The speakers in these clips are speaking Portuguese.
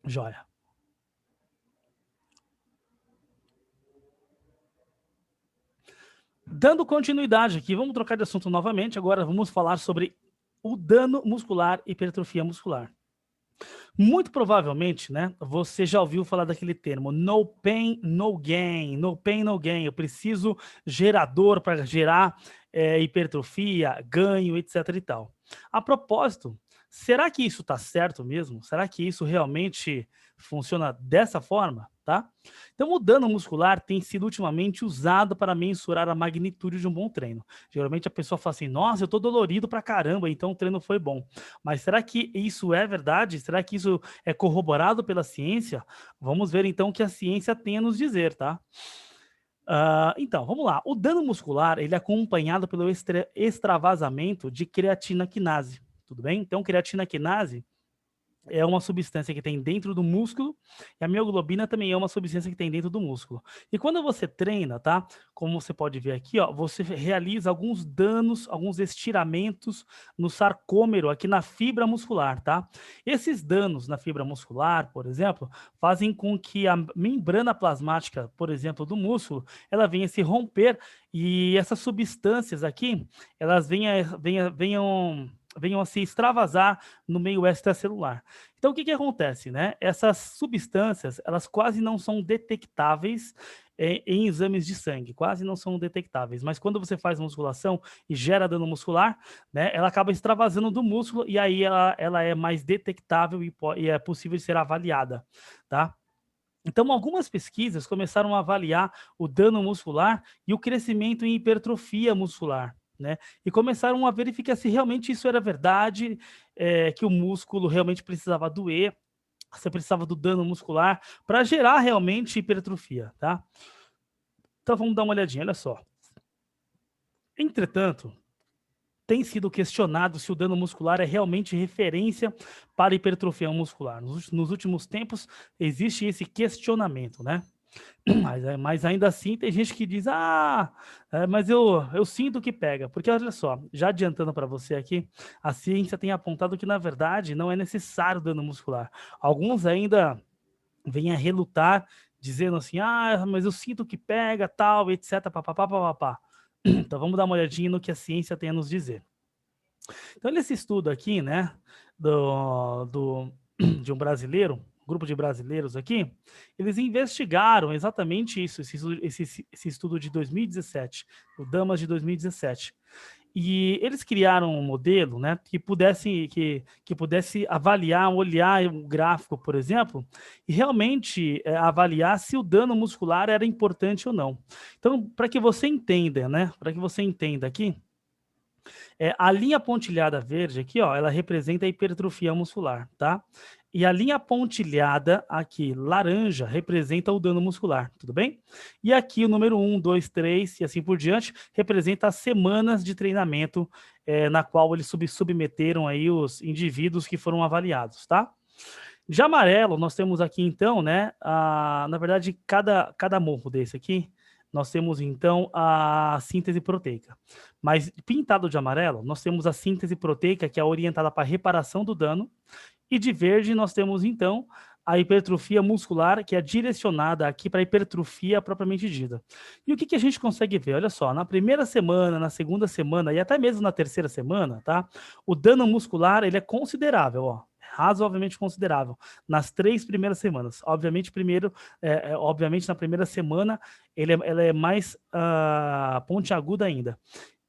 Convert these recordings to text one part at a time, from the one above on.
Joia. Dando continuidade aqui, vamos trocar de assunto novamente. Agora vamos falar sobre o dano muscular e hipertrofia muscular. Muito provavelmente, né, você já ouviu falar daquele termo no pain, no gain. No pain, no gain. Eu preciso gerador para gerar hipertrofia, ganho, etc e tal. A propósito, será que isso está certo mesmo? Será que isso realmente funciona dessa forma? Tá? Então, o dano muscular tem sido ultimamente usado para mensurar a magnitude de um bom treino. Geralmente a pessoa fala assim: nossa, eu tô dolorido pra caramba, então o treino foi bom. Mas será que isso é verdade? Será que isso é corroborado pela ciência? Vamos ver então o que a ciência tem a nos dizer, tá? Então, vamos lá. O dano muscular, ele é acompanhado pelo extravasamento de creatina quinase, tudo bem? Então, creatina quinase é uma substância que tem dentro do músculo, e a mioglobina também é uma substância que tem dentro do músculo. E quando você treina, tá? Como você pode ver aqui, ó, você realiza alguns danos, alguns estiramentos no sarcômero, aqui na fibra muscular, tá? Esses danos na fibra muscular, por exemplo, fazem com que a membrana plasmática, por exemplo, do músculo, ela venha se romper e essas substâncias aqui, elas venham a se extravasar no meio extracelular. Então o que que acontece, né? Essas substâncias, elas quase não são detectáveis em exames de sangue, quase não são detectáveis. Mas quando você faz musculação e gera dano muscular, né? Ela acaba extravasando do músculo e aí ela é mais detectável e é possível de ser avaliada, tá? Então, algumas pesquisas começaram a avaliar o dano muscular e o crescimento em hipertrofia muscular, né? E começaram a verificar se realmente isso era verdade, que o músculo realmente precisava doer, você precisava do dano muscular para gerar realmente hipertrofia, tá? Então vamos dar uma olhadinha, olha só. Entretanto, tem sido questionado se o dano muscular é realmente referência para hipertrofia muscular. Nos últimos tempos existe esse questionamento, né? Mas ainda assim tem gente que diz: "Ah, mas eu sinto que pega", porque olha só, já adiantando para você aqui, a ciência tem apontado que na verdade não é necessário dano muscular. Alguns ainda vêm a relutar, dizendo assim: "Ah, mas eu sinto que pega, tal, etc, pá-pá-pá, pá-pá-pá". Então vamos dar uma olhadinha no que a ciência tem a nos dizer. Então, nesse estudo aqui, né, de um brasileiro, um grupo de brasileiros aqui, eles investigaram exatamente isso, esse estudo de 2017, o Damas de 2017. E eles criaram um modelo, né, que pudesse avaliar, olhar um gráfico, por exemplo, e realmente avaliar se o dano muscular era importante ou não. Então, para que você entenda, né, para que você entenda aqui, a linha pontilhada verde aqui, ó, ela representa a hipertrofia muscular, tá? E a linha pontilhada aqui, laranja, representa o dano muscular, tudo bem? E aqui o número 1, 2, 3 e assim por diante, representa as semanas de treinamento na qual eles submeteram aí os indivíduos que foram avaliados, tá? De amarelo, nós temos aqui então, né, na verdade, cada morro desse aqui, nós temos então a síntese proteica. Mas pintado de amarelo, nós temos a síntese proteica, que é orientada para reparação do dano, e de verde nós temos então a hipertrofia muscular, que é direcionada aqui para a hipertrofia propriamente dita. E o que que a gente consegue ver? Olha só, na primeira semana, na segunda semana e até mesmo na terceira semana, tá? O dano muscular, ele é considerável, ó, razoavelmente considerável nas 3 primeiras semanas. Obviamente, obviamente na primeira semana ela é mais pontiaguda ainda.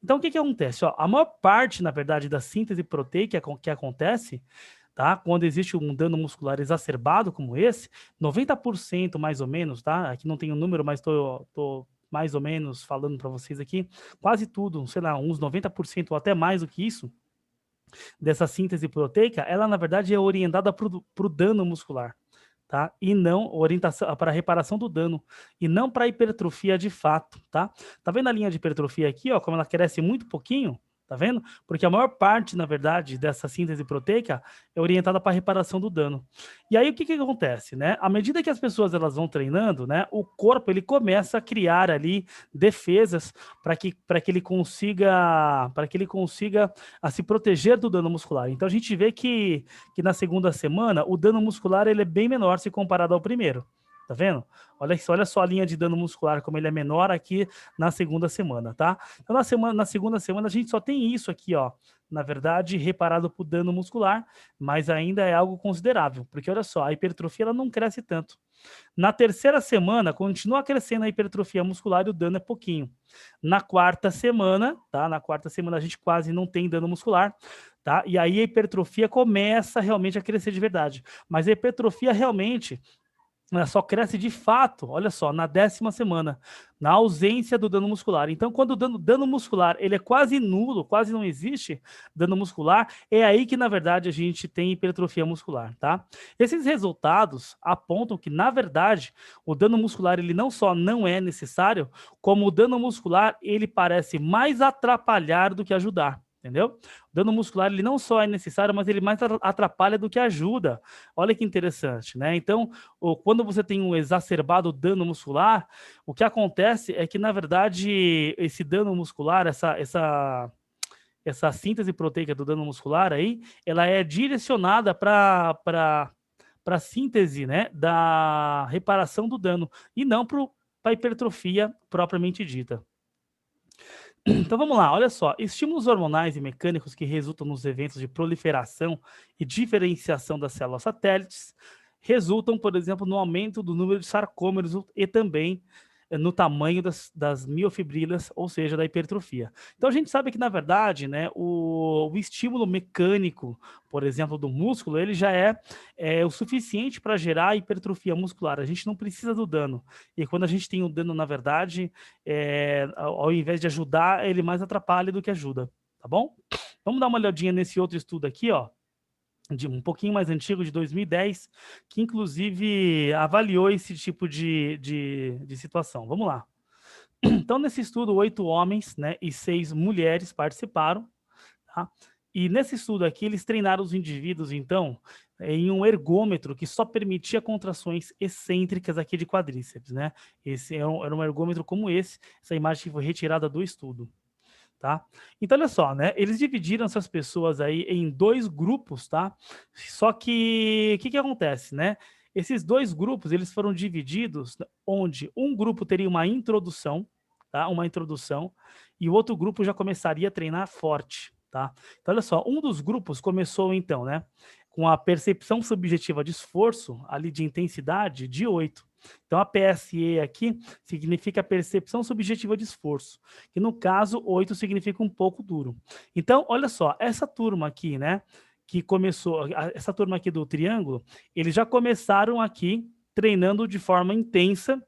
Então o que que acontece? Ó, a maior parte, na verdade, da síntese proteica que acontece, tá? Quando existe um dano muscular exacerbado como esse, 90% mais ou menos, tá? Aqui não tem o número, mas tô mais ou menos falando para vocês aqui, quase tudo, sei lá, uns 90% ou até mais do que isso, dessa síntese proteica, ela na verdade é orientada para o dano muscular, tá? E não orientação para a reparação do dano, e não para a hipertrofia de fato, tá? Tá vendo a linha de hipertrofia aqui, ó, como ela cresce muito pouquinho? Tá vendo? Porque a maior parte, na verdade, dessa síntese proteica é orientada para a reparação do dano. E aí o que acontece, né? À medida que as pessoas elas vão treinando, né, o corpo ele começa a criar ali defesas para que ele consiga se proteger do dano muscular. Então a gente vê que na segunda semana o dano muscular ele é bem menor se comparado ao primeiro. Tá vendo? Olha só a linha de dano muscular, como ele é menor aqui na segunda semana, tá? Então, na segunda semana, a gente só tem isso aqui, ó. Na verdade, reparado por dano muscular, mas ainda é algo considerável, porque olha só, a hipertrofia ela não cresce tanto. Na terceira semana, continua crescendo a hipertrofia muscular e o dano é pouquinho. Na quarta semana, tá? Na quarta semana a gente quase não tem dano muscular, tá? E aí a hipertrofia começa realmente a crescer de verdade. Mas a hipertrofia realmente ela só cresce de fato, olha só, na 10ª semana, na ausência do dano muscular. Então, quando o dano muscular ele é quase nulo, quase não existe dano muscular, é aí que, na verdade, a gente tem hipertrofia muscular, tá? Esses resultados apontam que, na verdade, o dano muscular ele não só não é necessário, como o dano muscular ele parece mais atrapalhar do que ajudar. Entendeu? O dano muscular ele não só é necessário, mas ele mais atrapalha do que ajuda. Olha que interessante, né? Então, quando você tem um exacerbado dano muscular, o que acontece é que, na verdade, esse dano muscular, essa síntese proteica do dano muscular aí, ela é direcionada para a síntese, né, da reparação do dano, e não para a hipertrofia propriamente dita. Então vamos lá, olha só. Estímulos hormonais e mecânicos que resultam nos eventos de proliferação e diferenciação das células satélites resultam, por exemplo, no aumento do número de sarcômeros e também no tamanho das miofibrilas, ou seja, da hipertrofia. Então a gente sabe que, na verdade, né, o estímulo mecânico, por exemplo, do músculo, ele já é o suficiente para gerar hipertrofia muscular. A gente não precisa do dano. E quando a gente tem o dano, na verdade, ao invés de ajudar, ele mais atrapalha do que ajuda, tá bom? Vamos dar uma olhadinha nesse outro estudo aqui, ó, de um pouquinho mais antigo, de 2010, que inclusive avaliou esse tipo de situação. Vamos lá. Então, nesse estudo, 8 homens, né, e 6 mulheres participaram, tá? E nesse estudo aqui, eles treinaram os indivíduos, então, em um ergômetro que só permitia contrações excêntricas aqui de quadríceps, né? Esse era um ergômetro como esse, essa imagem foi retirada do estudo. Tá? Então, olha só, né? Eles dividiram essas pessoas aí em 2 grupos, tá? Só que, o que acontece, né? Esses 2 grupos, eles foram divididos onde um grupo teria uma introdução, tá? Uma introdução, e o outro grupo já começaria a treinar forte, tá? Então, olha só, um dos grupos começou, então, né? Com a percepção subjetiva de esforço, ali de intensidade, de 8. Então, a PSE aqui significa percepção subjetiva de esforço, que no caso, 8 significa um pouco duro. Então, olha só, essa turma aqui, né, que começou, essa turma aqui do triângulo, eles já começaram aqui treinando de forma intensa,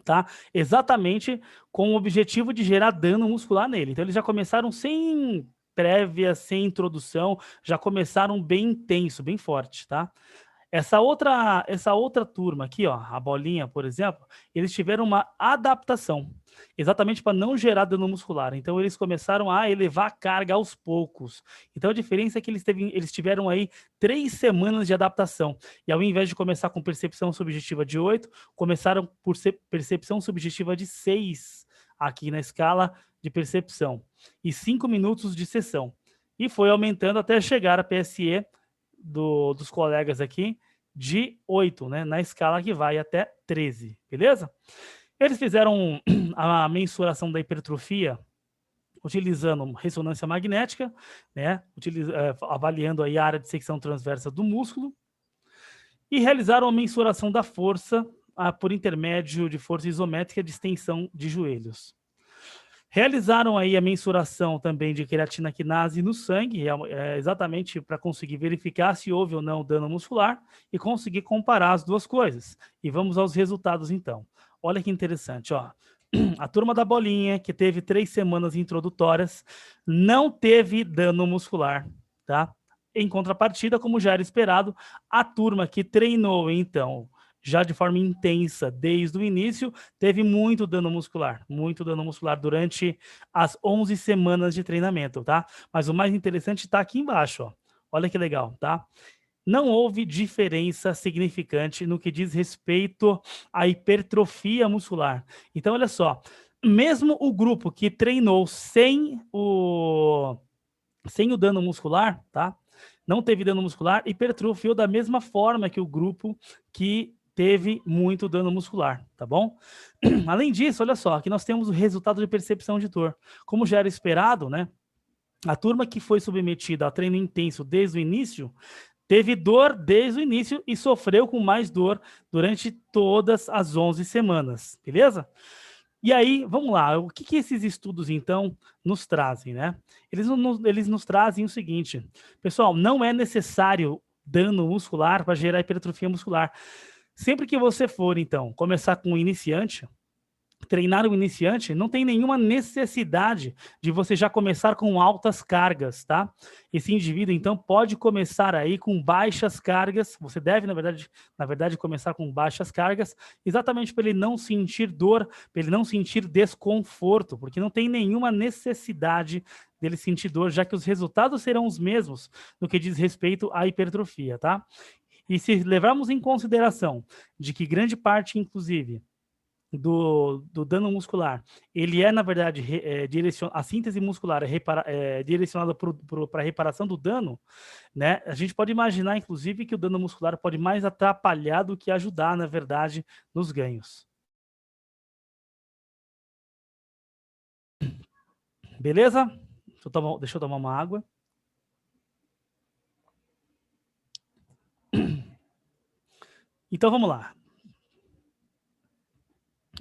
tá? Exatamente com o objetivo de gerar dano muscular nele. Então, eles já começaram sem prévia, sem introdução, já começaram bem intenso, bem forte, tá? Essa outra turma aqui, ó, a bolinha, por exemplo, eles tiveram uma adaptação, exatamente para não gerar dano muscular. Então, eles começaram a elevar a carga aos poucos. Então, a diferença é que eles tiveram aí 3 semanas de adaptação. E ao invés de começar com percepção subjetiva de 8, começaram por percepção subjetiva de 6 aqui na escala de percepção. E 5 minutos de sessão. E foi aumentando até chegar a PSE dos colegas aqui de 8, né? Na escala que vai até 13, beleza? Eles fizeram a mensuração da hipertrofia utilizando ressonância magnética, né? Avaliando aí a área de secção transversa do músculo e realizaram a mensuração da força por intermédio de força isométrica de extensão de joelhos. Realizaram aí a mensuração também de creatina quinase no sangue, exatamente para conseguir verificar se houve ou não dano muscular e conseguir comparar as duas coisas. E vamos aos resultados então. Olha que interessante, ó. A turma da bolinha, que teve 3 semanas introdutórias, não teve dano muscular, tá? Em contrapartida, como já era esperado, a turma que treinou, então, já de forma intensa desde o início, teve muito dano muscular durante as 11 semanas de treinamento, tá? Mas o mais interessante está aqui embaixo, ó. Olha que legal, tá? Não houve diferença significante no que diz respeito à hipertrofia muscular. Então, olha só, mesmo o grupo que treinou sem o dano muscular, tá? Não teve dano muscular, hipertrofiou da mesma forma que o grupo que teve muito dano muscular, tá bom? Além disso, olha só, aqui nós temos o resultado de percepção de dor. Como já era esperado, né? A turma que foi submetida a treino intenso desde o início teve dor desde o início e sofreu com mais dor durante todas as 11 semanas, beleza? E aí, vamos lá, o que esses estudos, então, nos trazem, né? Eles nos trazem o seguinte, pessoal, não é necessário dano muscular para gerar hipertrofia muscular. Sempre que você for, então, começar com um iniciante, treinar um iniciante, não tem nenhuma necessidade de você já começar com altas cargas, tá? Esse indivíduo, então, pode começar aí com baixas cargas, você deve, na verdade, começar com baixas cargas, exatamente para ele não sentir dor, para ele não sentir desconforto, porque não tem nenhuma necessidade dele sentir dor, já que os resultados serão os mesmos no que diz respeito à hipertrofia, tá? E se levarmos em consideração de que grande parte, inclusive, do dano muscular, ele é, na verdade, a síntese muscular é direcionada para a reparação do dano, né? A gente pode imaginar, inclusive, que o dano muscular pode mais atrapalhar do que ajudar, na verdade, nos ganhos. Beleza? Deixa eu tomar uma água. Então, vamos lá.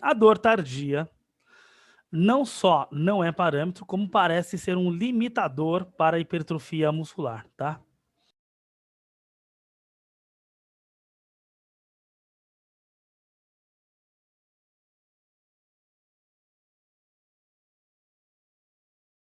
A dor tardia não só não é parâmetro, como parece ser um limitador para a hipertrofia muscular, tá?